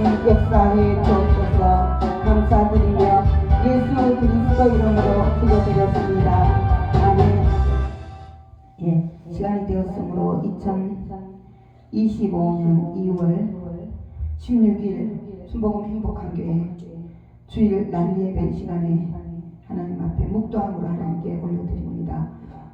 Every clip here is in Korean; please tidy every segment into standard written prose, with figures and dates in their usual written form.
하나님 역사해 주옵소서. 감사드리며 예수 그리스도 이름으로 기도드렸습니다. 아멘. 예, 시간이 되었으므로 2025년 2월 16일 순복음 행복한 교회 주일 난리 예배 시간에 하나님 앞에 묵도함으로 하나님께 올려드립니다.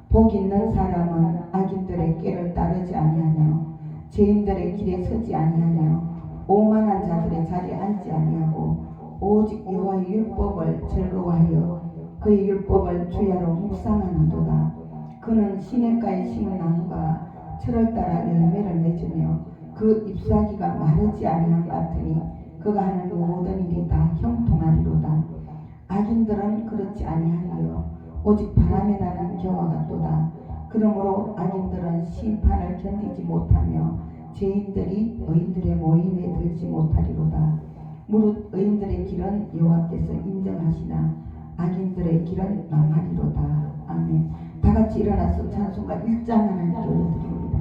복 있는 사람은 악인들의 꾀를 따르지 아니하며 죄인들의 길에 서지 아니하며 오만한 자들의 자리에 앉지 아니하고 오직 여호와의 율법을 즐거워하여 그의 율법을 주야로 묵상하는도다. 그는 시냇가에 심은 나무가 철을 따라 열매를 맺으며 그 잎사귀가 마르지 아니함 같으니 그가 하는 모든 일이 다 형통하리로다. 악인들은 그렇지 아니하여 오직 바람에 나는 겨와 같도다. 그러므로 악인들은 심판을 견디지 못하며 죄인들이 의인들의 모임에 들지 못하리로다. 무릇 의인들의 길은 여호와께서 인정하시나 악인들의 길은 망하리로다. 아멘. 다같이 일어나서 찬송가 1장 하나님께 올려드립니다.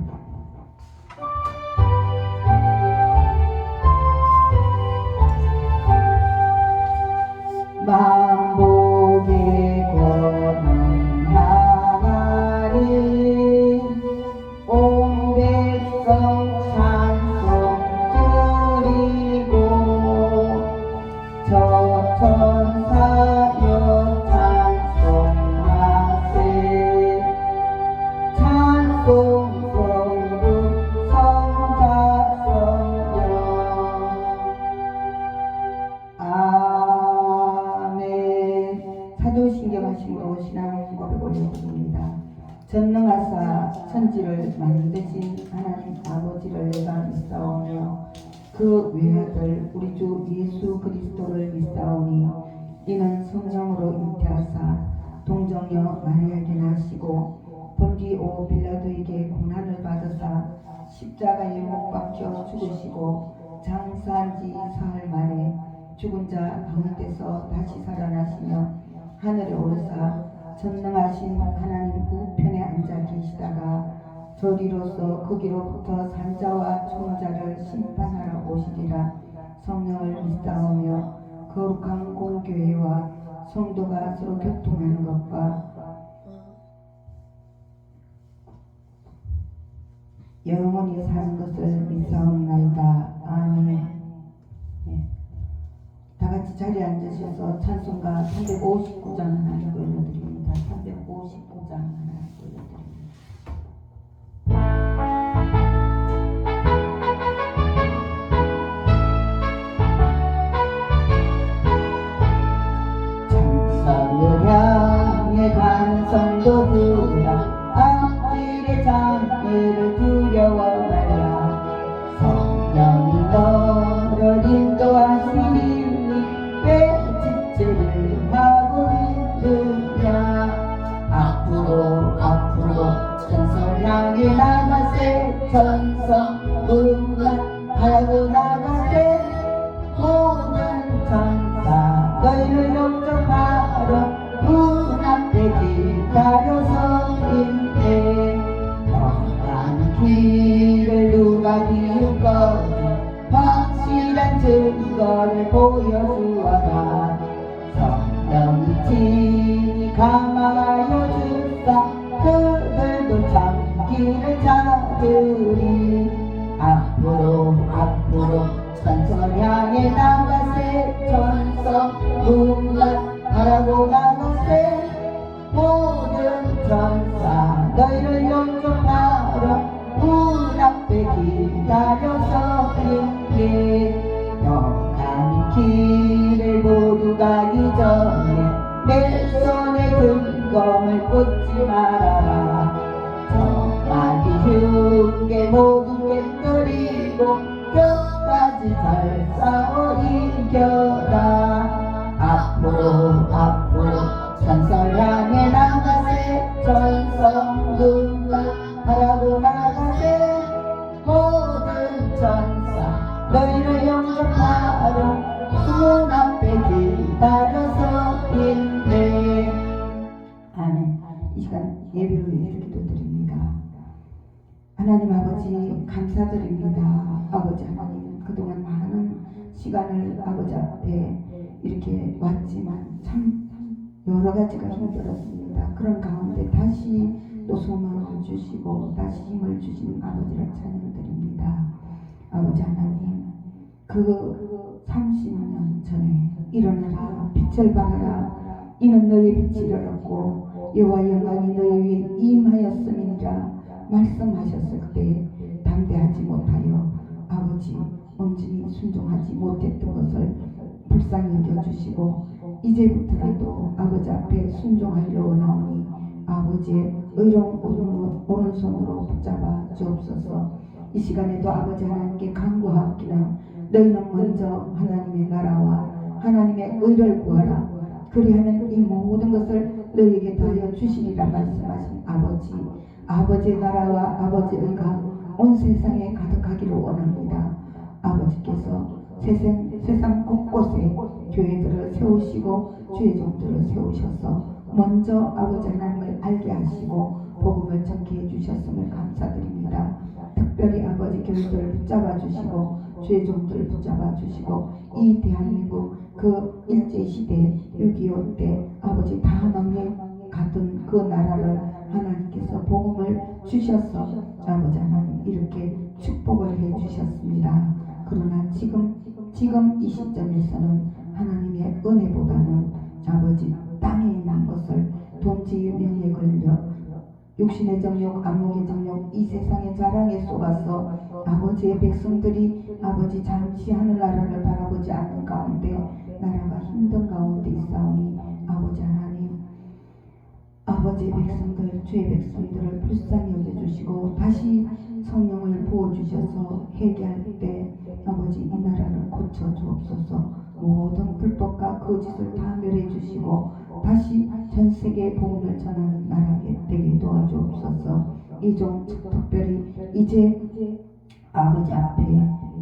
만복의 권능 하나님 온 백성 찬송 드리고 저 천사여 찬송하세. 찬송 성부 성자 성령 아멘. 사도신경하심으로 신앙 고백 올려드립니다. 전능하사 천지를 만드신 하나님 아버지를 내가 믿사오며 그 외아들 우리 주 예수 그리스도를 믿사오니 이는 성령으로 잉태하사 동정녀 마리아에게 나시고 본디오 빌라도에게 고난을 받으사 십자가에 못 박혀 죽으시고 장사한 지 사흘 만에 죽은 자 가운데서 다시 살아나시며 하늘에 오르사 전능하신 하나님 우편에 앉아 계시다가 저리로서 거기로부터 산자와 총자를 심판하러 오시리라. 성령을 믿사오며 거룩한 공교회와 성도가 서로 교통하는 것과 영원히 사는 것을 믿사옵나이다. 아멘. 네. 다같이 자리에 앉으셔서 찬송가 359장 하나님 올려드립니다. 359장 하나님 올려드립니다. 찬송을 향해 간 성도들아 앞길의 장애를 두려워 말라. 성령이 너를 인도하시니 왜 지체를 하고 있느냐. 앞으로 천성 향해 나가세. 천성 문만 하고 나가세. 모든 천사 너희를 영접하러 문 앞에 기다려서 있네. 험한 길을 누가 비울거니 확실한 증거를 보여주어라. 성령이 친히 감화하여 주사 그들도 참 길을 찾으리. 앞으로 천성을 향해 나가세. 천성 문만 바라고 나가세. 모든 천사 너희를 영접하러 문 앞에 기다려서 있게. 너 가는 길을 모두 가기 전에 내 손에 든 검을 꽂지 말아라. 저마디 흉계 모두 깨뜨리고 끝까지 잘 싸워 이겨라. 앞으로 천성을 향해 나가세. 천성 문만 바라고 나가세. 모든 천사 너희를 영접하러 문 앞에 기다려서 있네. 아멘. 이 시간 예배로 이렇게 기도드립니다. 하나님 아버지 감사드립니다. 아버지 하나님 그동안 많은 시간을 아버지 앞에 이렇게 왔지만 참 여러 가지가 힘들었습니다. 그런 가운데 다시 또 소망을 주시고 다시 힘을 주신 아버지를 찬양드립니다. 아버지 하나님, 그 30년 전에 일어나라 빛을 발하라 이는 너의 빛이 일어났고 여호와 영광이 너희 위에 임하였음이니라 말씀하셨을 때 담대하지 못하여 아버지 온전히 순종하지 못했던 것을 불쌍히 여겨주시고 이제부터라도 아버지 앞에 순종하려 원하오니 아버지의 의로운 오른손으로 붙잡아 주옵소서. 이 시간에도 아버지 하나님께 간구하옵기는 너희는 먼저 하나님의 나라와 하나님의 의를 구하라. 그리하면 이 모든 것을 너희에게 더하여 주시리라 말씀하신 아버지의 나라와 아버지의 의가 온 세상에 가득하기를 원합니다. 아버지께서 세상 곳곳에 교회들을 세우시고 주의 종들을 세우셔서 먼저 아버지 하나님을 알게 하시고 복음을 전케 해주셨음을 감사드립니다. 특별히 아버지 교회들을 붙잡아 주시고 주의 종들을 붙잡아 주시고 이 대한민국 그 일제시대 6.25 때 아버지 다 망해갔던 그 나라를 하나님께서 복음을 주셔서 아버지 하나님 이렇게 축복을 해주셨습니다. 그러나 지금 이 시점에서는 하나님의 은혜보다는 아버지 땅에 있는 것을 돈지 명예 권력 육신의 정욕 안목의 정욕 이 세상의 자랑에 쏘가서 아버지의 백성들이 아버지 잠시 하늘나라를 바라보지 않는 가운데 나라가 힘든 가운데 있사오니 아버지 하나님 아버지의 백성들 주의 백성들을 불쌍히 여겨주시고 다시 성령을 부어주셔서 회개할 때 아버지 이 나라를 고쳐주옵소서. 모든 불법과 거짓을 다 멸해주시고 다시 전세계에 복음을 전하는 나라게 되게 도와주옵소서. 이 종 특별히 이제 아버지 앞에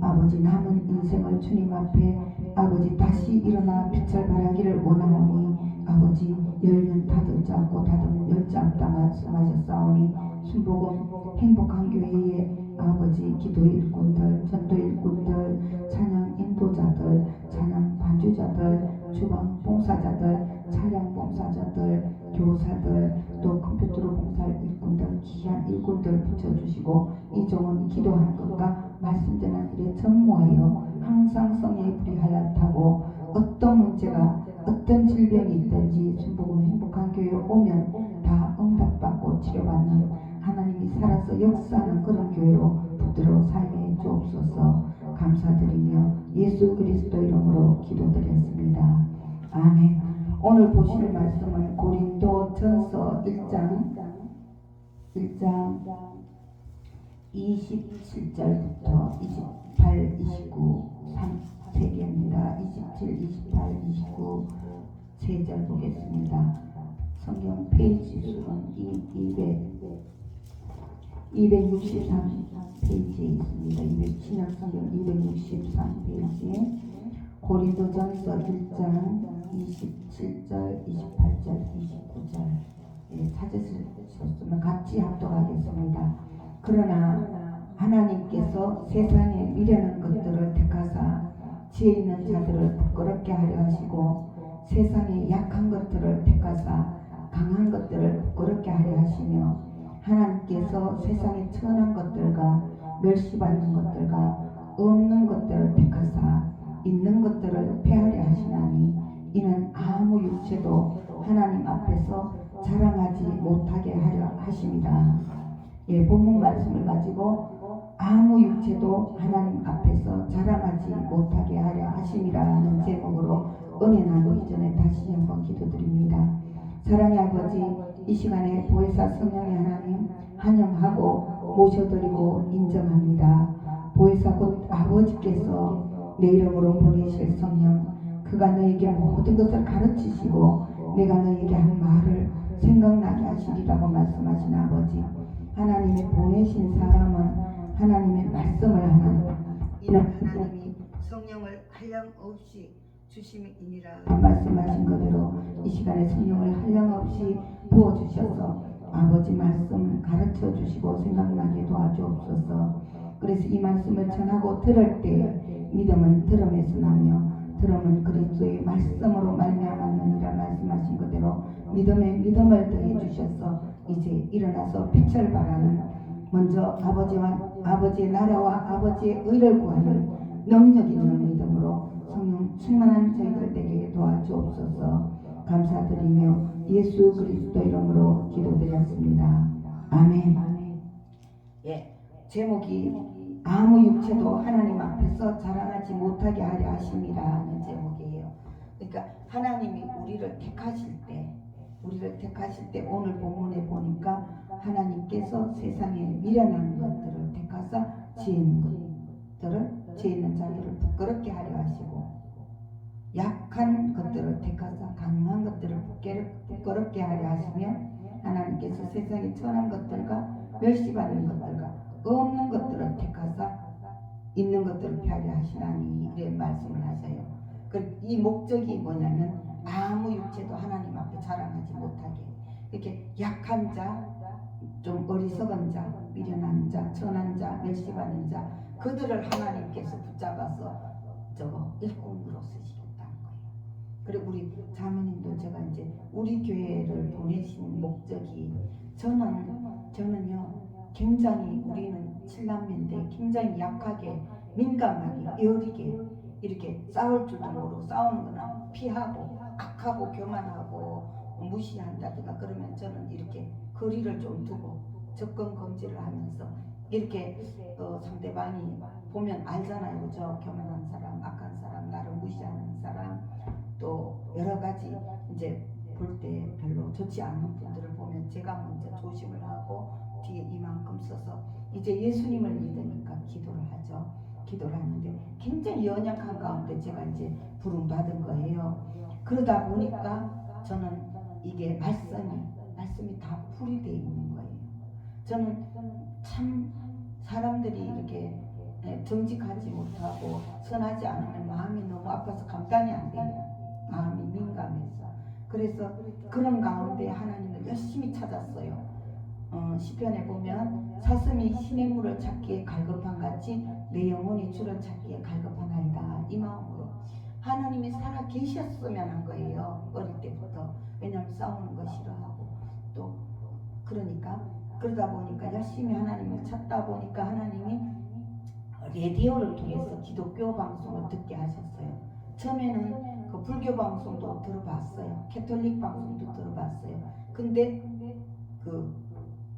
아버지 남은 인생을 주님 앞에 아버지 다시 일어나 빛을 발하기를 원하오니 아버지 열면 닫을 자 없고 닫으면 열 자 없다 말씀하셨사오니 순복음 행복한 교회의 아버지 기도 일꾼들 전도 일꾼들 찬양 인도자들 찬양 반주자들 주방 봉사자들 차량 봉사자들 교사들 또 컴퓨터로 봉사할 일꾼들 귀한 일꾼들 붙여주시고 이 종은 기도하는 것과 말씀 전하는 일에 전무하여 항상 성령이 불이하였다고 어떤 문제가 어떤 질병이 있든지 순복음 행복한 교회에 오면 다 응답받고 치료받는 하나님이 살아서 역사하는 그런 교회로 붙들어 살게 주옵소서. 감사드리며 예수 그리스도 이름으로 기도드렸습니다. 아멘. 오늘 보실 말씀은 고린도전서 1장 27절부터 28, 29, 3개입니다. 27, 28, 29 3절 보겠습니다. 성경 페이지 수는 263페이지에 있습니다. 신약성경 263페이지에 고린도전서 1장 27절, 28절, 29절 찾으셨으면 같이 합독하겠습니다. 그러나 하나님께서 세상에 미련한 것들을 택하사 지혜 있는 자들을 부끄럽게 하려 하시고 세상에 약한 것들을 택하사 강한 것들을 부끄럽게 하려 하시며 하나님께서 세상에 천한 것들과 멸시받는 것들과 없는 것들을 택하사 있는 것들을 폐하려 하시나니 이는 아무 육체도 하나님 앞에서 자랑하지 못하게 하려 하십니다. 예, 본문 말씀을 가지고 아무 육체도 하나님 앞에서 자랑하지 못하게 하려 하심이라는 제목으로 은혜 나누기 전에 다시 한번 기도드립니다. 사랑의 아버지, 이 시간에 보혜사 성령의 하나님 환영하고 모셔드리고 인정합니다. 보혜사 곧 아버지께서 내 이름으로 보내실 성령, 그가 너에게 모든 것을 가르치시고 내가 너에게 한 말을 생각나게 하시리라고 말씀하신 아버지, 하나님이 보내신 사람은 하나님의 말씀을 하나님, 이는 하나님이 성령을 한량없이 주심이니라 말씀하신 그대로 이 시간에 성령을 한량없이 부어주셔서 아버지 말씀을 가르쳐 주시고 생각나게 도와주옵소서. 그래서 이 말씀을 전하고 들을 때 믿음은 들음에서 나며 들음은 그리스도의 말씀으로 말미암았느니라 말씀하신 그대로 믿음에 믿음을 더해 주셔서 이제 일어나서 빛을 발하는 먼저 아버지의 나라와 아버지의 의를 구하는 능력 있는 믿음으로 성령 충만한 저희들 되게 도와주옵소서. 감사드리며 예수 그리스도 이름으로 기도드렸습니다. 아멘. 예, 제목이 아무 육체도 하나님 앞에서 자랑하지 못하게 하려 하심이라는 제목이에요. 그러니까 하나님이 우리를 택하실 때 오늘 본문에 보니까 하나님께서 세상에 미련한 것들을 택하사 지혜 있는 자들을 부끄럽게 하려 하시고 약한 것들을 택하사 강한 것들을 부끄럽게 하려 하시며 하나님께서 세상의 천한 것들과 멸시받는 것들과 없는 것들을 택하사 있는 것들을 피하려 하시나니 이런 말씀을 하셔요. 이 목적이 뭐냐면 아무 육체도 하나님 앞에 자랑하지 못하게 이렇게 약한 자, 좀 어리석은 자, 미련한 자, 천한 자, 멸시받는 자 그들을 하나님께서 붙잡아서 일꾼으로 쓰시겠다는 거예요. 그리고 우리 자매님도 제가 이제 우리 교회를 보내신 목적이 저는요 굉장히 우리는 칠남매인데 굉장히 약하게 민감하게 여리게 이렇게 싸울 줄도 모르고 싸우는 거나 피하고 악하고 교만하고 무시한다든가 그러면 저는 이렇게 거리를 좀 두고 접근 금지를 하면서 이렇게 상대방이 보면 알잖아요. 그죠? 교만한 사람, 악한 사람, 나를 무시하는 사람 또 여러 가지 이제 볼 때 별로 좋지 않은 분들을 보면 제가 먼저 조심을 하고 뒤에 이만큼 써서 이제 예수님을 믿으니까 기도를 하죠. 기도를 하는데 굉장히 연약한 가운데 제가 이제 부름 받은 거예요. 그러다 보니까 저는 이게 말씀이 다 풀이되어 있는 거예요. 저는 참 사람들이 이렇게 정직하지 못하고 선하지 않으면 마음이 너무 아파서 감당이 안 돼요. 마음이 민감해서. 그래서 그런 가운데 하나님을 열심히 찾았어요. 시편에 보면 사슴이 신의 물을 찾기에 갈급한 같이 내 영혼이 주를 찾기에 갈급하나이다. 이 마음으로 하나님이 살아 계셨으면 한 거예요. 어릴 때부터. 왜냐하면 싸우는 거 싫어하고 또 그러다 보니까 열심히 하나님을 찾다 보니까 하나님이 라디오를 통해서 기독교 방송을 듣게 하셨어요. 처음에는 그 불교 방송도 들어봤어요. 캐톨릭 방송도 들어봤어요. 근데 그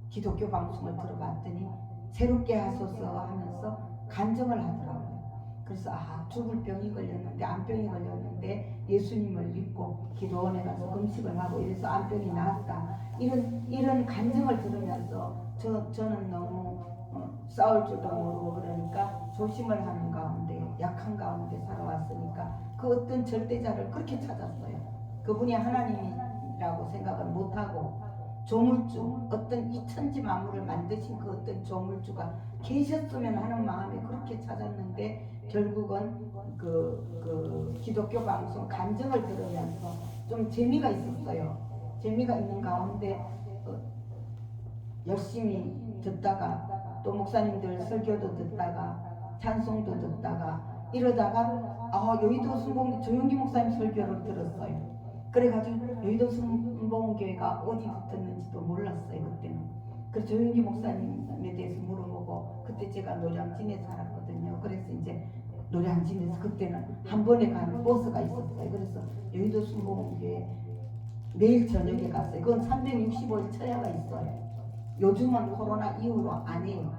기독교 방송을 들어봤더니 새롭게 하소서 하면서 간증을 하더라고요. 그래서 죽을 병이 걸렸는데 암병이 걸렸는데 예수님을 믿고 기도원에 가서 금식을 하고 이래서 암병이 나았다. 이런 간증을 들으면서 저는 너무 싸울 줄도 모르고 그러니까 조심을 하는 가운데 약한 가운데 살아왔으니까 그 어떤 절대자를 그렇게 찾았어요. 그분이 하나님이라고 생각을 못하고 조물주, 어떤 이 천지 만물을 만드신 그 어떤 조물주가 계셨으면 하는 마음에 그렇게 찾았는데 결국은 그 기독교 방송 간증을 들으면서 좀 재미가 있었어요. 재미가 있는 가운데 열심히 듣다가 또 목사님들 설교도 듣다가 찬송도 듣다가 이러다가 여의도 순복음 조용기 목사님 설교를 들었어요. 그래가지고 여의도 순복음교회가 어디 붙었는지도 몰랐어요. 그때는. 그래서 조용기 목사님에 대해서 물어보고 그때 제가 노량진에 살았거든요. 그래서 이제 노량진에서 그때는 한 번에 가는 버스가 있었어요. 그래서 여의도 순복음교회 매일 저녁에 갔어요. 그건 365일 처야가 있어요. 요즘은 코로나 이후로 안 해요.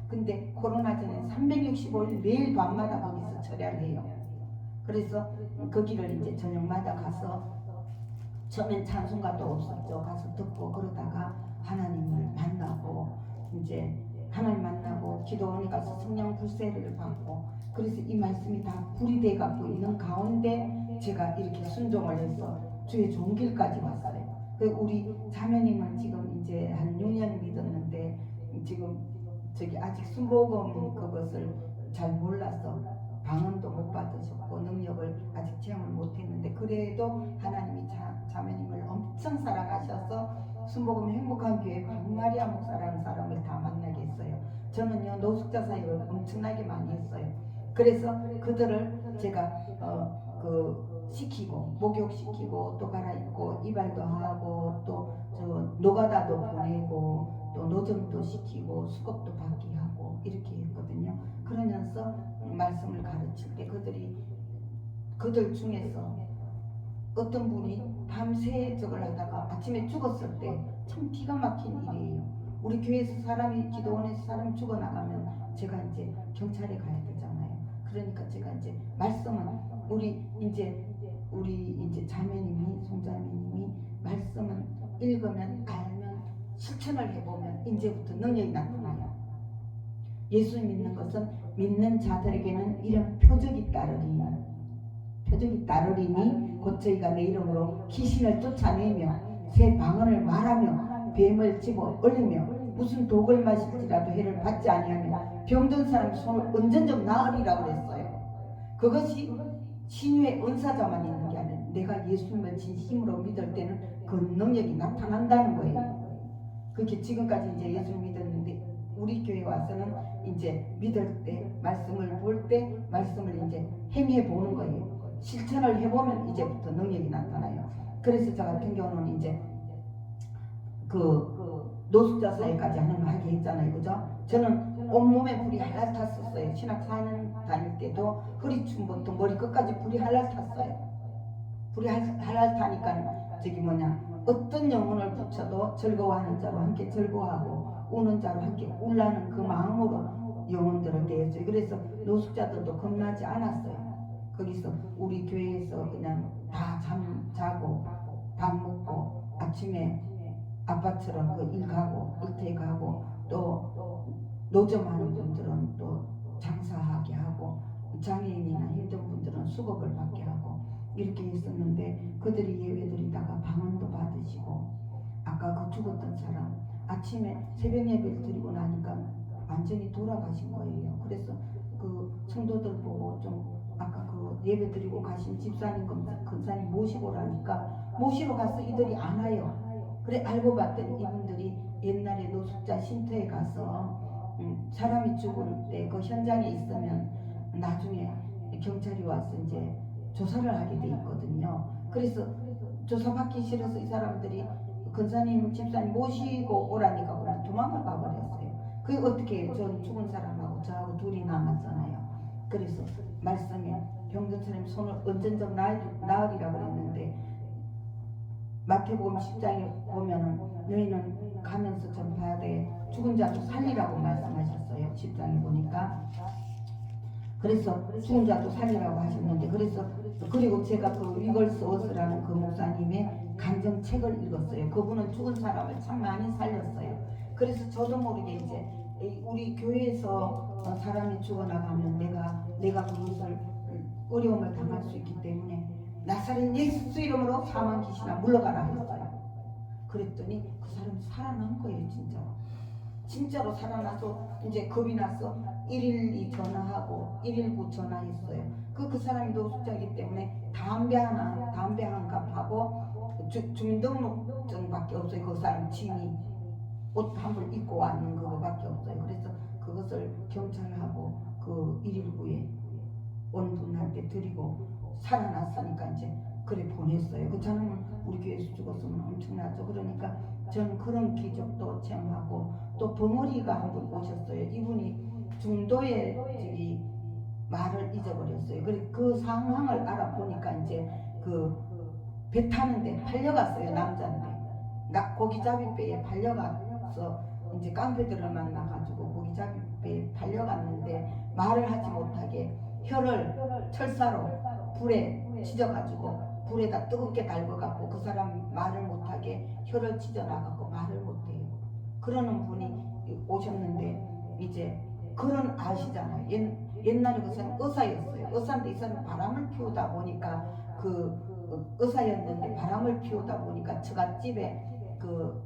근데 코로나 전에 365일 매일 밤마다 거기서 철야를 해요. 그래서 거기를 이제 저녁마다 가서 처음엔 찬송가도 없었죠. 가서 듣고 그러다가 하나님을 만나고 이제 하나님 만나고 기도원에 가서 성령 불세를 받고 그래서 이 말씀이 다 불이 돼 갖고 있는 가운데 제가 이렇게 순종을 해서 주의 좋은 길까지 왔어요. 그 우리 자매님은 지금 이제 한 6년 믿었는데 지금 아직 순복음 그것을 잘 몰라서 방언도 못 받으셨고 능력을 아직 체험을 못했는데 그래도 하나님이 자매님을 엄청 사랑하셔서 순복음 행복한 교회 박마리아 목사라는 사람을 다 만나게 했어요. 저는요 노숙자 사역을 엄청나게 많이 했어요. 그래서 그들을 제가 시키고 목욕시키고 또 갈아입고 이발도 하고 또 저 노가다도 보내고 또 노점도 시키고 수급도 받게 하고 이렇게 했거든요. 그러면서 말씀을 가르칠 때 그들 중에서 어떤 분이 밤새 저걸 하다가 아침에 죽었을 때 참 기가 막힌 일이에요. 우리 교회에서 사람이 기도원에서 사람이 죽어나가면 제가 이제 경찰에 가야 되잖아요. 그러니까 제가 이제 말씀은 우리 이제 자매님이 송자매님이 말씀은 읽으면 알면 실천을 해보면 이제부터 능력이 나타나요. 예수 믿는 것은 믿는 자들에게는 이런 표적이 따르리니 곧 저희가 내 이름으로 귀신을 쫓아내며 새 방언을 말하며 뱀을 집어 올리며 무슨 독을 마실지라도 해를 받지 아니하며 병든 사람 손을 언젠좀 나으리라고 그랬어요. 그것이 신유의 은사자만 있는 게 아니라 내가 예수님을 진심으로 믿을 때는 그 능력이 나타난다는 거예요. 그렇게 지금까지 이제 예수 믿었는데 우리 교회 와서는 이제 믿을 때 말씀을 볼 때 말씀을 이제 행해 보는 거예요. 실천을 해보면 이제부터 능력이 나타나요. 그래서 저 같은 경우는 이제 노숙자 사회까지 하게 했잖아요. 그죠? 저는 온몸에 불이 할랄 탔었어요. 신학 4년 다닐 때도 허리춤부터 머리 끝까지 불이 할랄 탔어요. 불이 할랄 타니까 어떤 영혼을 붙여도 즐거워하는 자로 함께 즐거워하고 우는 자로 함께 울라는 그 마음으로 영혼들을 대했어요. 그래서 노숙자들도 겁나지 않았어요. 거기서 우리 교회에서 그냥 다 자고 밥 먹고 아침에 아빠처럼 일 가고 일터에 가고 또 노점하는 분들은 또 장사하게 하고 장애인이나 힘든 분들은 수급을 받게 하고 이렇게 했었는데 그들이 예배드리다가 방언도 받으시고 아까 그 죽었던 사람 아침에 새벽 예배를 드리고 나니까 완전히 돌아가신 거예요. 그래서 그 성도들 보고 좀 아까 그 예배 드리고 가신 집사님 근사님 모시고 오라니까 모시러 가서 이들이 안 와요. 그래 알고 봤더니 이분들이 옛날에 노숙자 쉼터에 가서 사람이 죽을 때 그 현장에 있으면 나중에 경찰이 와서 이제 조사를 하게 돼 있거든요. 그래서 조사받기 싫어서 이 사람들이 근사님 집사님 모시고 오라니까 그냥 도망을 가버렸어요. 그게 어떻게 해요? 전 죽은 사람하고 저하고 둘이 남았잖아요. 그래서 말씀에 병든 사람이 손을 언젠좀 나으리라고 그랬는데 마태복음 10장에 보면은 너희는 가면서 전파하되 죽은 자도 살리라고 말씀하셨어요. 10장에 보니까. 그래서 죽은 자도 살리라고 하셨는데 그리고 제가 그 위걸스 워스라는 그 목사님의 간증책을 읽었어요. 그분은 죽은 사람을 참 많이 살렸어요. 그래서 저도 모르게 이제 우리 교회에서 사람이 죽어나가면 내가 그것을 어려움을 당할 수 있기 때문에 나사렛 예수 이름으로 사망 귀신아 물러가라 했어요. 그랬더니 그 사람이 살아난 거예요. 진짜로 살아나서 이제 겁이 나서 112 전화하고 119 전화했어요. 그 사람이 노숙자이기 때문에 담배 한 값하고 주민등록증밖에 없어요. 그 사람 짐이 옷 한 벌 입고 왔는 그거밖에 없어요. 그래서 그것을 경찰하고 그 119에 온 분한테 드리고 살아났으니까 이제 그래 보냈어요. 그 사람은 우리 교회에서 죽었으면 엄청나죠. 그러니까 저는 그런 기적도 체험하고 또 벙어리가 한 분 오셨어요. 이분이 중도에 말을 잊어버렸어요. 그래 그 상황을 알아보니까 이제 그 배 타는데 팔려갔어요. 남자인데 고기잡이배에 팔려가서 이제 깡패들을 만나가지고 고기잡이배에 팔려갔는데 말을 하지 못하게 혀를 철사로 불에 찢어가지고 불에다 뜨겁게 달궈갖고 그 사람 말을 못하게 혀를 찢어나가고 말을 못해요. 그러는 분이 오셨는데 이제 그런 아시잖아요. 옛날에 그 사람 의사였어요. 의사인데 이 사람 바람을 피우다 보니까 그 의사였는데 바람을 피우다 보니까 처갓집에 그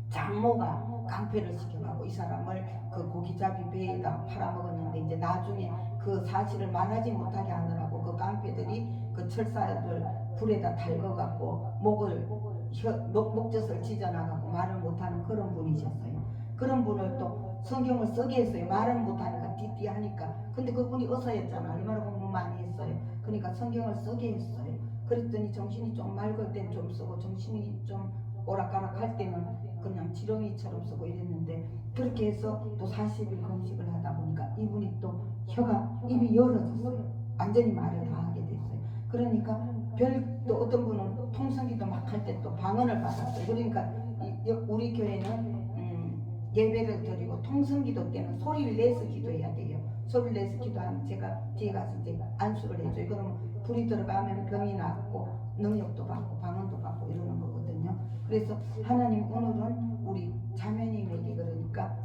장모가 깡패를 시켜가고 이 사람을 그 고기잡이 배에다 팔아먹었는데 이제 나중에 그 사실을 말하지 못하게 하느라고 그 깡패들이 그 철사를 불에다 달궈갖고 목젖을 찢어나가고 말을 못하는 그런 분이셨어요. 그런 분을 또 성경을 쓰게 했어요. 말을 못하니까 그냥 띠띠하니까. 근데 그분이 의사였잖아. 얼마나 공부 많이 했어요. 그러니까 성경을 쓰게 했어요. 그랬더니 정신이 좀 맑을 땐 좀 쓰고 정신이 좀 오락가락 할 때는 그냥 지렁이처럼 쓰고 이랬는데, 그렇게 해서 또 40일 금식을 하다 보니까 이분이 또 입이 열어졌어요. 완전히 말을 다 하게 됐어요. 그러니까 또 어떤 분은 통성기도 막 할 때 또 방언을 받았어요. 그러니까 우리 교회는 예배를 드리고 통성기도 때는 소리를 내서 기도해야 돼요. 소리를 내서 기도하면 제가 뒤에 가서 이제 안수를 해줘요. 그러면 불이 들어가면 병이 낫고 능력도 받고 방언도 받고 이러는 거거든요. 그래서 하나님 오늘은 우리 자매님에게, 그러니까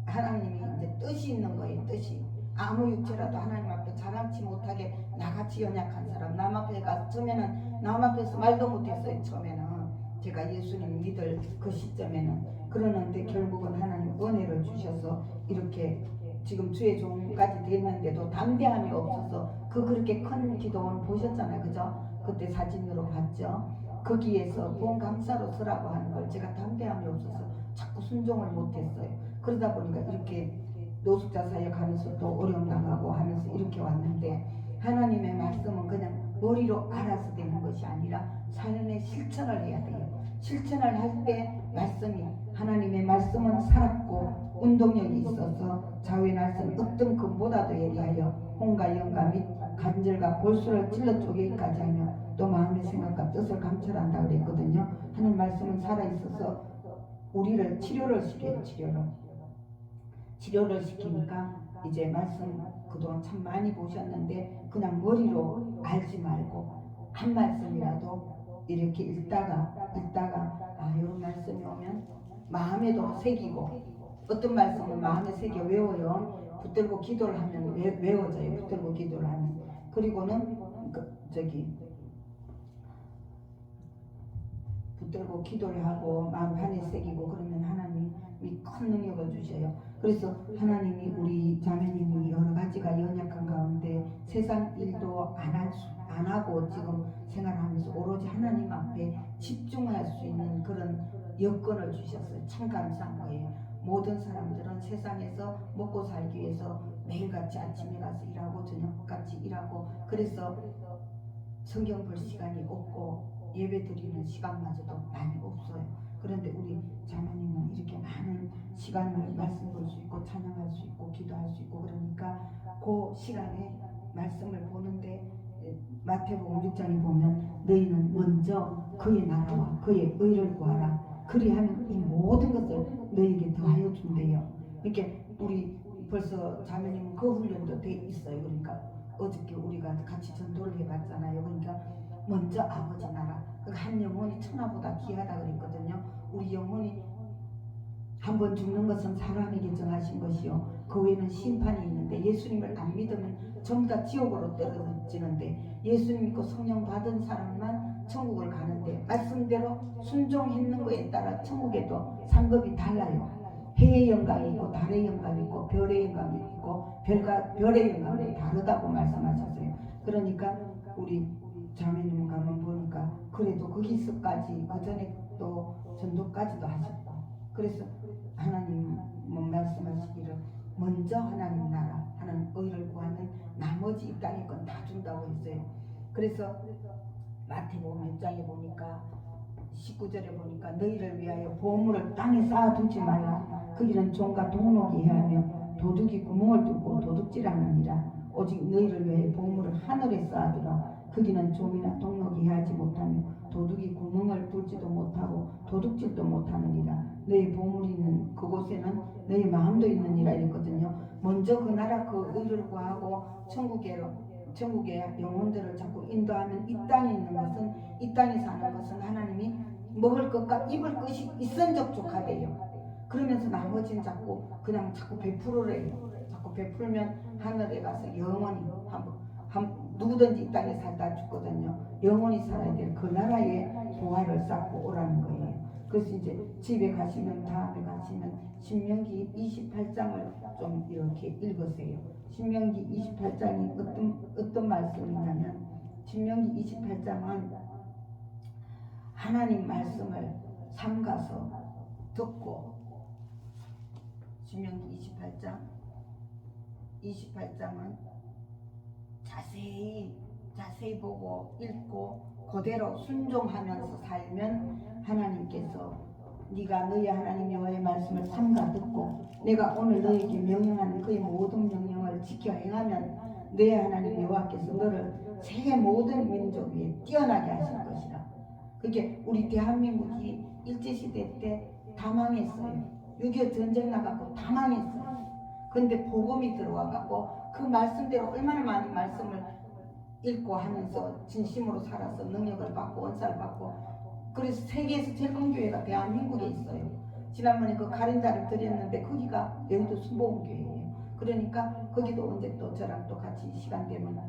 하나님이 이제 뜻이 있는 거예요. 뜻이 아무 육체라도 하나님 앞에 자랑치 못하게 나같이 연약한 사람, 남 앞에 가서 처음에는 남 앞에서 말도 못했어요. 처음에는 제가 예수님 믿을 그 시점에는. 그러는데 결국은 하나님 은혜를 주셔서 이렇게 지금 주의 종까지 됐는데도 담대함이 없어서 그렇게 큰 기도원 보셨잖아요. 그죠? 그때 사진으로 봤죠. 거기에서 본감사로 서라고 하는 걸 제가 담대함이 없어서 자꾸 순종을 못했어요. 그러다 보니까 이렇게 노숙자 사역하면서 또 어려움 당하고 하면서 이렇게 왔는데, 하나님의 말씀은 그냥 머리로 알아서 되는 것이 아니라 삶의 실천을 해야 돼요. 실천을 할 때 말씀이, 하나님의 말씀은 살았고 운동력이 있어서 좌우의 날선 어떤 금보다도 예리하여 홍과 영과 및 간절과 골수를 찔러 쪼개기까지 하며 또 마음의 생각과 뜻을 감찰한다 그랬거든요. 하나님 말씀은 살아있어서 우리를 치료를 시켜요. 치료를 시키니까 이제 말씀 그동안 참 많이 보셨는데 그냥 머리로 알지 말고 한 말씀이라도 이렇게 읽다가 이런 말씀이 오면 마음에도 새기고, 어떤 말씀은 마음에 새겨 외워요. 붙들고 기도를 하면 외워져요. 붙들고 기도를 하면. 그리고는 붙들고 기도를 하고 마음 안에 새기고 그러면 하나님이 큰 능력을 주셔요. 그래서 하나님이 우리 자매님이 여러 가지가 연약한 가운데 세상 일도 안 하고 지금 생활하면서 오로지 하나님 앞에 집중할 수 있는 그런 여건을 주셨어요. 참 감사한 거예요. 모든 사람들은 세상에서 먹고 살기 위해서 매일같이 아침에 가서 일하고 저녁같이 일하고, 그래서 성경 볼 시간이 없고 예배 드리는 시간마저도 많이 없어요. 그런데 우리 자매님은 이렇게 많은 시간을 말씀 볼 수 있고 찬양할 수 있고 기도할 수 있고, 그러니까 그 시간에 말씀을 보는데 마태복음 6장에 보면 너희는 먼저 그의 나라와 그의 의를 구하라. 그리하면 이 모든 것을 너희에게 더하여 준대요. 이렇게 우리 벌써 자매님은 그 훈련도 돼 있어요. 그러니까 어저께 우리가 같이 전도를 해봤잖아요. 그러니까 먼저 아버지 나라, 한 영혼이 천하보다 귀하다 그랬거든요. 우리 영혼이 한번 죽는 것은 사람에게 정하신 것이요 그 외에는 심판이 있는데, 예수님을 안 믿으면 전부 다 지옥으로 떨어지는데 예수님 믿고 성령 받은 사람만 천국을 가는데, 말씀대로 순종했는 거에 따라 천국에도 상급이 달라요. 해의 영광이 있고 달의 영광이 있고 별의 영광이 있고 별의 영광이 다르다고 말씀하셨어요. 그러니까 우리 자매님 가면 보니까 그래도 거기서까지 그 전에 또 전도까지도 하셨고, 그래서 하나님은 말씀하시기를 먼저 하나님 나라 하나님 의를 구하면 나머지 이 땅의 건 다 준다고 했어요. 그래서 마태복음 6장에 보니까 19절에 보니까 너희를 위하여 보물을 땅에 쌓아두지 말라. 거기는 종과 동록이 해하며 도둑이 구멍을 뚫고 도둑질하느니라. 오직 너희를 위하여 보물을 하늘에 쌓아두라. 거기는 종이나 동록이 해하지 못하며 도둑이 구멍을 뚫지도 못하고 도둑질도 못하느니라. 너희 보물이 있는 그곳에는 너희 마음도 있느니라 이랬거든요. 먼저 그 나라 그 의를 구하고 천국의 영혼들을 자꾸 인도하면 이 땅에 있는 것은, 이 땅에 사는 것은 하나님이 먹을 것과 입을 것이 있은 적족하대요. 그러면서 나머지는 자꾸 베풀으래요. 자꾸 베풀면 하늘에 가서 영원히 누구든지 이 땅에 살다 죽거든요. 영원히 살아야 될 그 나라의 부활을 쌓고 오라는 거예요. 그래서 이제 집에 가시면, 다음에 가시면 신명기 28장을 좀 이렇게 읽으세요. 신명기 28장이 어떤 말씀이냐면, 신명기 28장은 하나님 말씀을 삼가서 듣고, 신명기 28장 28장은 자세히 보고 읽고 그대로 순종하면서 살면 하나님께서 네가 너희 하나님 여호와의 말씀을 삼가 듣고 내가 오늘 너에게 명령하는 그의 모든 명령을 지켜 행하면 너희 하나님 여호와께서 너를 세계 모든 민족 위에 뛰어나게 하실 것이라. 그게 우리 대한민국이 일제시대 때 다 망했어요. 6.25 전쟁 나가고 다 망했어요. 근데 복음이 들어와갖고 그 말씀대로 얼마나 많은 말씀을 읽고 하면서 진심으로 살아서 능력을 받고 은사를 받고, 그래서 세계에서 제일 큰 교회가 대한민국에 있어요. 지난번에 그 가린다를 드렸는데 거기가 여의도 순복음교회예요. 그러니까 거기도 언제 또 저랑 또 같이 시간 되면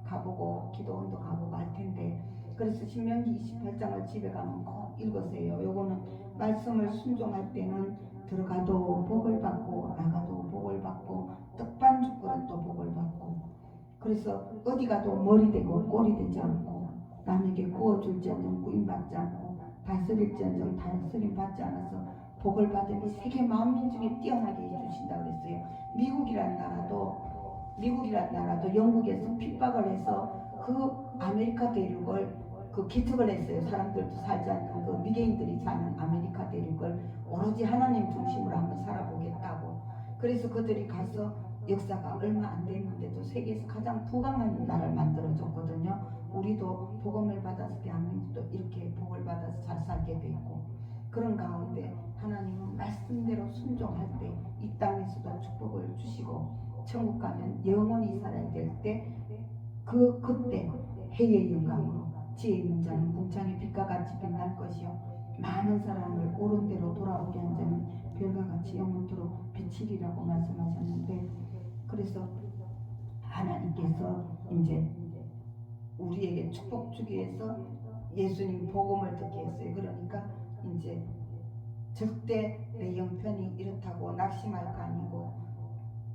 가보고 기도원도 가보고 할 텐데, 그래서 신명기 28장을 집에 가면 꼭 읽으세요. 요거는 말씀을 순종할 때는 들어가도 복을 받고 나가도 복을 받고 떡반죽 그릇도 복을 받고, 그래서 어디 가도 머리 되고 꼬리 되지 않고 남에게 구워줄지언정 구임받지 않고 다스릴지언정 다스림 받지 않아서 복을 받으니 세계 만민 중에 뛰어나게 해주신다 그랬어요. 미국이란 나라도 영국에서 핍박을 해서 그 아메리카 대륙을 개척을 했어요. 사람들도 살지 않는 그 미개인들이 사는 아메리카 대륙을 오로지 하나님 중심으로 한번 살아보겠다고. 그래서 그들이 가서 역사가 얼마 안 됐는데도 세계에서 가장 부강한 나라를 만들어줬거든요. 우리도 복음을 받아서 대한민국도 이렇게 복을 받아서 잘 살게 됐고, 그런 가운데 하나님은 말씀대로 순종할 때 이 땅에서도 축복을 주시고 천국 가면 영원히 살아야 될 때 그때 해의 영광으로 지혜 있는 자는 궁창의 빛과 같이 빛날 것이요 많은 사람을 옳은 대로 돌아오게 한 자는 별과 같이 영원토록 비치리라고 말씀하셨는데, 그래서 하나님께서 이제 우리에게 축복 주기 위해서 예수님 복음을 듣게 했어요. 그러니까 이제 절대 내 형편이 이렇다고 낙심할 거 아니고,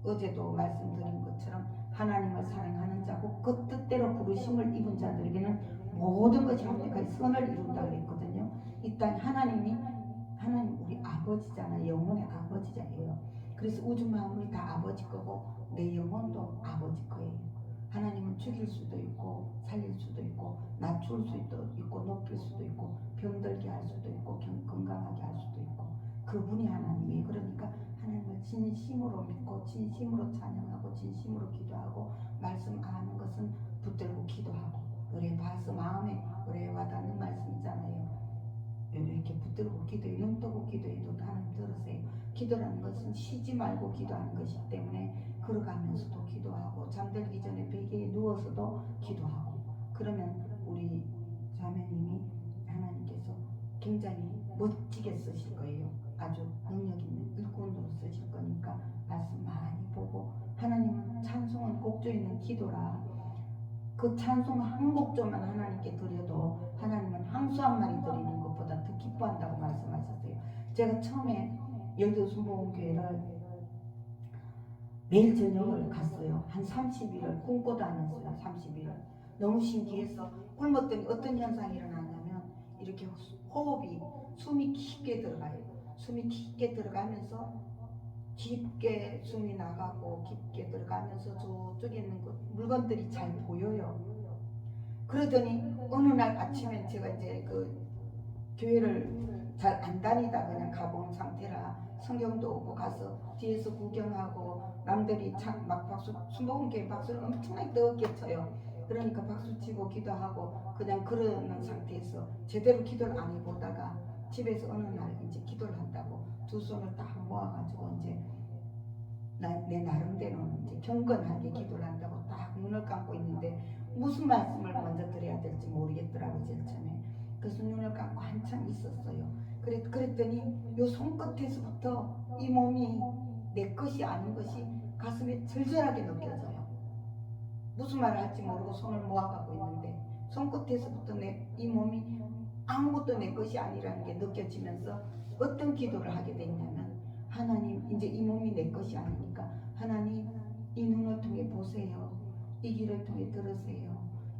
어제도 말씀드린 것처럼 하나님을 사랑하는 자고 그 뜻대로 부르심을 입은 자들에게는 모든 것이 합력하여 선을 이룬다 그랬거든요. 이 땅 하나님 우리 아버지잖아요. 영혼의 아버지자예요. 그래서 우주 만물이 다 아버지 거고 내 영혼도 아버지 거예요. 하나님은 죽일 수도 있고 살릴 수도 있고 낮출 수도 있고 높일 수도 있고 병들게 할 수도 있고 건강하게 할 수도 있고, 그분이 하나님이에요. 그러니까 하나님을 진심으로 믿고 진심으로 찬양하고 진심으로 기도하고, 말씀 아는 것은 붙들고 기도하고, 의뢰 봐서 마음에 의뢰 와닿는 말씀이잖아요. 이렇게 붙들고 기도해, 눈 뜨고 기도해도 하나님 들으세요. 기도라는 것은 쉬지 말고 기도하는 것이기 때문에 걸어가면서도 기도하고 잠들기 전에 베개에 누워서도 기도하고, 그러면 우리 자매님이 하나님께서 굉장히 멋지게 쓰실 거예요. 아주 능력 있는 일꾼으로 쓰실 거니까 말씀 많이 보고, 하나님은 찬송은 곡조 있는 기도라 그 찬송 한 곡조만 하나님께 드려도 하나님은 항수 한 마리 드리는 것보다 더 기뻐한다고 말씀하셨어요. 제가 처음에 여의도 순복음교회를 매일 저녁을 갔어요. 한 30일을 꿈꿔 다녔어요. 30일을 너무 신기해서 굶었더니 어떤 현상이 일어나냐면 이렇게 호흡이 숨이 깊게 들어가요. 숨이 깊게 들어가면서 깊게 숨이 나가고 깊게 들어가면서 저쪽에 있는 물건들이 잘 보여요. 그러더니 어느 날 아침에 제가 이제 그 교회를 잘 안 다니다 그냥 가본 상태라 성경도 오고 가서 뒤에서 구경하고 남들이 막 박수, 순복음교회 박수를 엄청나게 뜨겁게 쳐요. 그러니까 박수 치고 기도하고 그냥 그러는 상태에서 제대로 기도를 안 해보다가 집에서 어느 날 이제 기도를 한다고 두 손을 딱 모아가지고 이제 내 나름대로 이제 경건하게 기도를 한다고 딱 눈을 감고 있는데 무슨 말씀을 먼저 드려야 될지 모르겠더라고요. 제일 처음에. 그래서 눈을 감고 한참 있었어요. 그랬더니 요 손끝에서부터 이 몸이 내 것이 아닌 것이 가슴에 절절하게 느껴져요. 무슨 말을 할지 모르고 손을 모아가고 있는데 손끝에서부터 이 몸이 아무것도 내 것이 아니라는 게 느껴지면서 어떤 기도를 하게 됐냐면, 하나님 이제 이 몸이 내 것이 아니니까 하나님 이 눈을 통해 보세요. 이 귀를 통해 들으세요.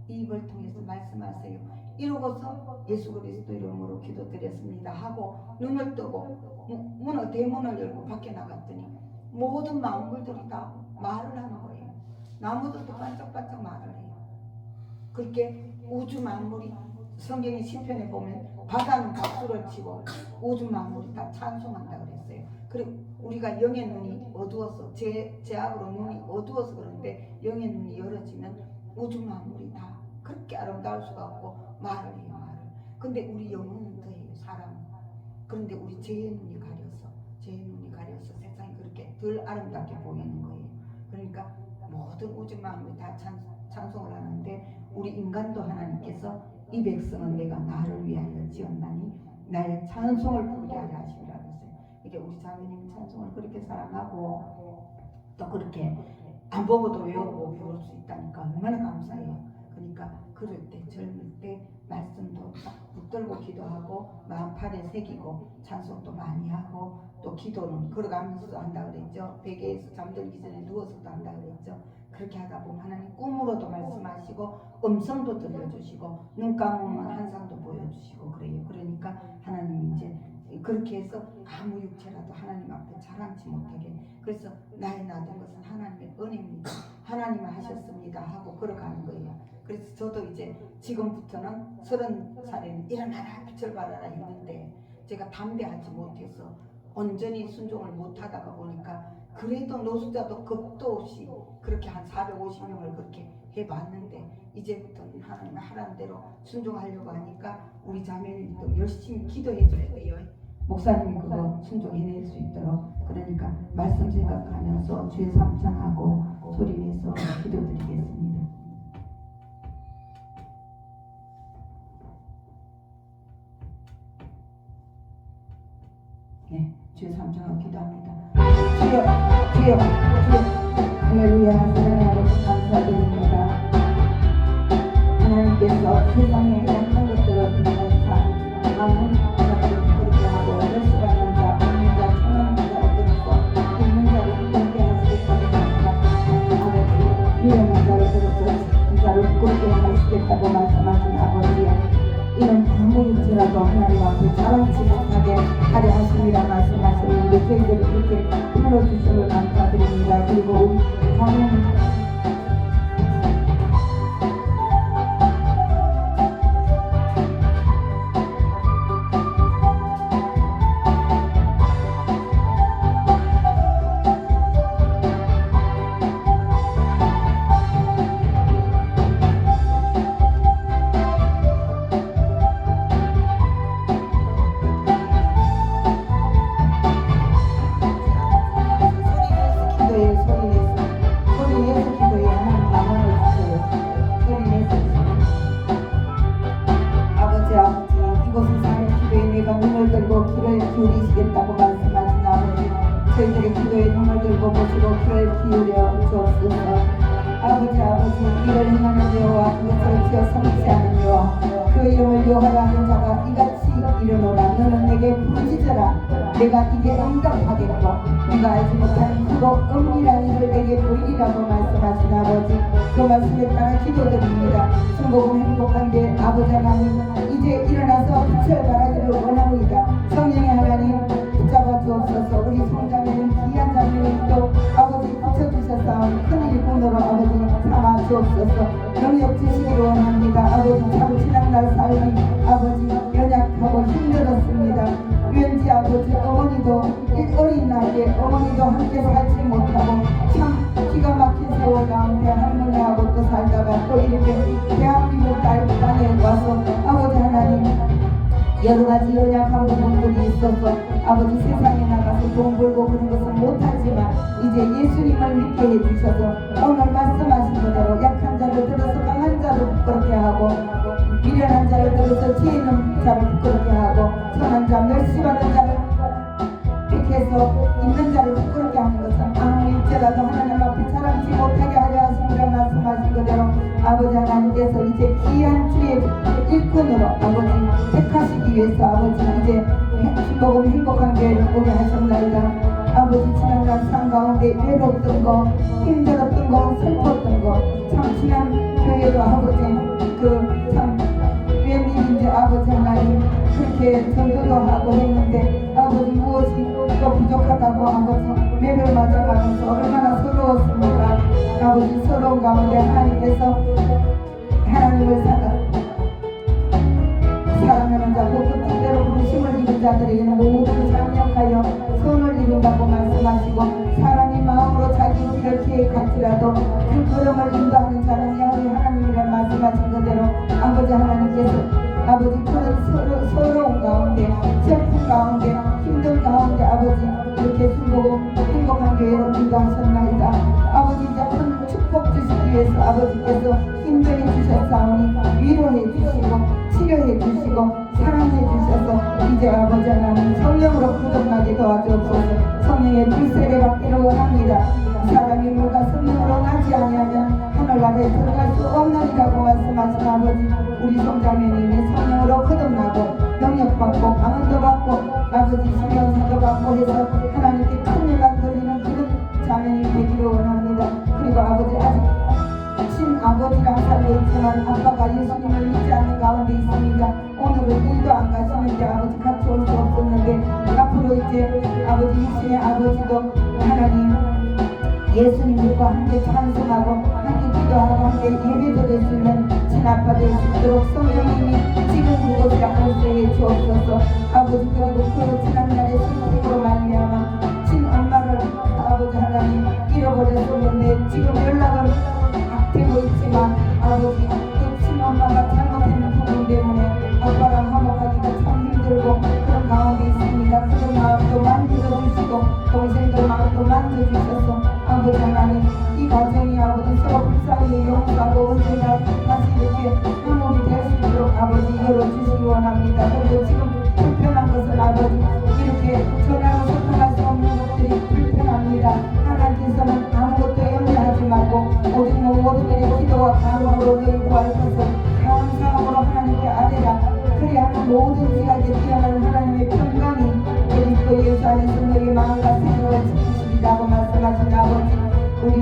이 입을 통해서 말씀하세요. 이러고서 예수 그리스도 이름으로 기도드렸습니다 하고 눈을 뜨고 대문을 열고 밖에 나갔더니 모든 만물들이 다 말을 하는 거예요. 나무들도 반짝반짝 말을 해요. 그렇게 우주 만물이 성경의 시편에 보면 바다는 박수를 치고 우주 만물이 다 찬송한다 그랬어요. 그리고 우리가 영의 눈이 어두워서 제약으로 눈이 어두워서 그런데 영의 눈이 열어지면 우주 만물이 다 그렇게 아름다울 수가 없고 말을 해요. 말을. 근데 우리 영혼은 더해요. 사람은. 그런데 우리 죄의 눈이 가려서 세상이 그렇게 덜 아름답게 보이는 거예요. 그러니까 모든 우주 만물이 다 찬송을 하는데 우리 인간도 하나님께서 이 백성은 내가 나를 위하여 지었나니 나의 찬송을 부르게 하려 하심이라 그랬어요. 이게 우리 자매님이 찬송을 그렇게 사랑하고 또 그렇게 안 보고도 외우고 부를 수 있다니까 얼마나 감사해요. 그러니까 그럴 때 젊을 때 말씀도 붙들고 기도하고 마음판에 새기고 찬송도 많이 하고 또 기도는 걸어가면서도 한다 그랬죠. 베개에서 잠들기 전에 누워서도 한다 그랬죠. 그렇게 하다 보면 하나님 꿈으로도 말씀하시고 음성도 들려주시고 눈 감으면 환상도 보여주시고 그래요. 그러니까 하나님이 이제 그렇게 해서 아무 육체라도 하나님 앞에 자랑치 못하게 그래서 나의 낳은 것은 하나님의 은혜입니다. 하나님이 하셨습니다 하고 걸어가는 거예요. 그래서 저도 이제 지금부터는 30살에는 일어나라 빛을 발하라 했는데 제가 담대하지 못해서 온전히 순종을 못하다가 보니까 그래도 노숙자도 겁도 없이 그렇게 한 450명을 그렇게 해봤는데 이제부터는 하나님 하라는 대로 순종하려고 하니까 우리 자매님도 열심히 기도해줘야 돼요. 목사님이 그거 순종해낼 수 있도록. 그러니까 말씀 생각하면서 주의 삼창하고 소리내서 기도드리겠습니다. 네, 주의 삼창하고 기도합니다. 주여 할렐루야. 사랑하는 아버지 감사드립니다. 하나님께서 세상에 약한 것들을 드리는 자 많은 자들을 그렇게 하고 열수가 있는 자 없는 자 천한 자를 들어서 있는 자를 부끄럽게 하시겠다고 말씀하셨습니다. 아버지 유연한 자를 들어서 작은 자를 부끄럽게 하시겠다고 말씀하신 아버지여 이런 아무 육체라도 하나님 앞에 자랑치 못하게 하려 하심이라 말씀하셨는데 저희들을 이렇게 풀어주시면 감사드립니다. 그리고 우리 자매님 저희들의 기도에 눈을 들고 보시고 귀를 기울여 주옵소서. 아버지 이를 행하는 여호와 그것을 지어 성취하는 여호와 그 이름을 여호와라 하는 자가 이같이 이르노라. 너는 내게 부르짖어라. 내가 이게 응답하겠고 네가 알지 못하는 크고 은밀한 일을 내게 보이리라고 말씀하신 아버지 그 말씀에 따라 기도드립니다. 순복음 행복한 게 아버지 하나님 이제 일어나서 빛을 발하기를 원합니다. 성령의 하나님 붙잡아 주옵소서. 우리 성자매는 귀한 자매는 또 아버지 붙여주셨사오니 큰일 분으로 아버지 삼아 주옵소서. 능력 주시기를 원합니다. 아버지 참 지난날 삶이 아버지 연약하고 힘들었습니다. 왠지 아버지 어머니도 어린 나이에 어머니도 함께 살지 못하고 참 기가 막힌 세월 가운데 할머니하고 또 살다가 또 이렇게 대한민국 땅에 와서 아버지 하나님 여러가지 연약한 부분들이 있어서 아버지 세상에 나가서 돈 벌고 그런 것은 못하지만 이제 예수님을 믿게 해주셔서 오늘 말씀하신 그대로 약한 자를 들어서 강한 자를 부끄럽게 하고 미련한 자를 들어서 지혜 있는 자를 부끄럽게 하고 선한 자 멸시받는 자를 택해서 있는 자를 부끄럽게 하는 것은 아무 일체라도 하나님 앞에 자랑치 못하게 하려 하심이라 말씀하신 그대로 아버지 하나님께서 이제 귀한 주의 일꾼으로 아버지 택하시기 위해서 아버지 이제 신복음 행복한 교회를 오게 하셨나이다. 아버지 지난날 삶 가운데 외롭던 거 힘들었던 거 슬펐던 거 참 지난 교회도 아버지 그 참 웬일인지 아버지 하나님 그렇게 전도도 하고 했는데 아버지 무엇이 또 부족하다고 아버지 매를 맞아가면서 얼마나 서러웠습니까? 아버지 서러운 가운데 하나님께서 하나님을 사랑하는 자, 그 뜻대로 부르심을 입은 자들에게는 모두 장력하여 선을 이룬다고 말씀하시고 사람이 마음으로 자기 길을 계획할지라도 그 걸음을 인도하는 자는 야훼 하나님이라 말씀하신 그대로 아버지 하나님께서 아버지 그런 서러운 가운데 슬픔 가운데 힘든 가운데 아버지 이렇게 순복음 행복한 교회로 인도하셨나이다. 아버지 이제 큰 축복 주시기 위해서 아버지께서 인도해 주셨사오니 위로해 주시고 치료해 주시고 사랑해 주셔서 이제 아버지 하나님 성령으로 거듭나게 도와주옵소서. 성령의 불세례 받기를 원합니다. 사람이 뭐가 성령으로 나지 아니하면 하늘나라에 들어갈 수 없느니라고 말씀하신 아버지 우리 성자매님이 성령으로 거듭나고 능력받고 강원도 받고 아버지 신명사도 받고 해서 하나님께 큰 영광 돌리는 그런 자매님 되기를 원합니다. 그리고 아버지 아직 친아버지랑 살고 있지만 아빠가 예수님을 믿지 않는 가운데 있습니다. 오늘은 일도 안 가시는데 아버지 같이 올 수 없었는데 앞으로 이제 아버지 육신의 아버지도 하나님 예수님 믿고 함께 찬송하고 함께 기도하고 함께 예배도 될 수 있는 친아빠 될 수 있도록 성령님이 지금 그곳에 안수해 주옵소서. 아버지 그리고 그 지난날의 슬픔으로 말미암아 친엄마를 아버지 하나님 잃어버렸었는데 지금 연락은 되고 있지만 아버지 그 친엄마가 잘못했는 부분 때문에 아빠랑 화목하기가 참 힘들고 그런 가운데 있습니다. 그런 마음도 만져주시고 동생들 마음도 만져주셔서 아버지 하나님 이 가정이 아버지 서로 불쌍히 용서하고 언제나 다시 이렇게 화목이 될 수 있도록 아버지 열어주시기 원합니다. 그리고 지금 불편한 것은 아버지 이렇게 전화로 소통할 수 없는 것들이 불편합니다. 하나님께서는 아무것도 염려하지 말고 오직 모든 일에 기도와 간구로 늘 구할 것을 감사함으로 하나님께 아뢰라. 그리하면 모든 지각에 뛰어난 하나님의 평강이 그리스도 예수 안에서 너희 마음과 생각을 지키시리라고 말씀하신 아버지 우리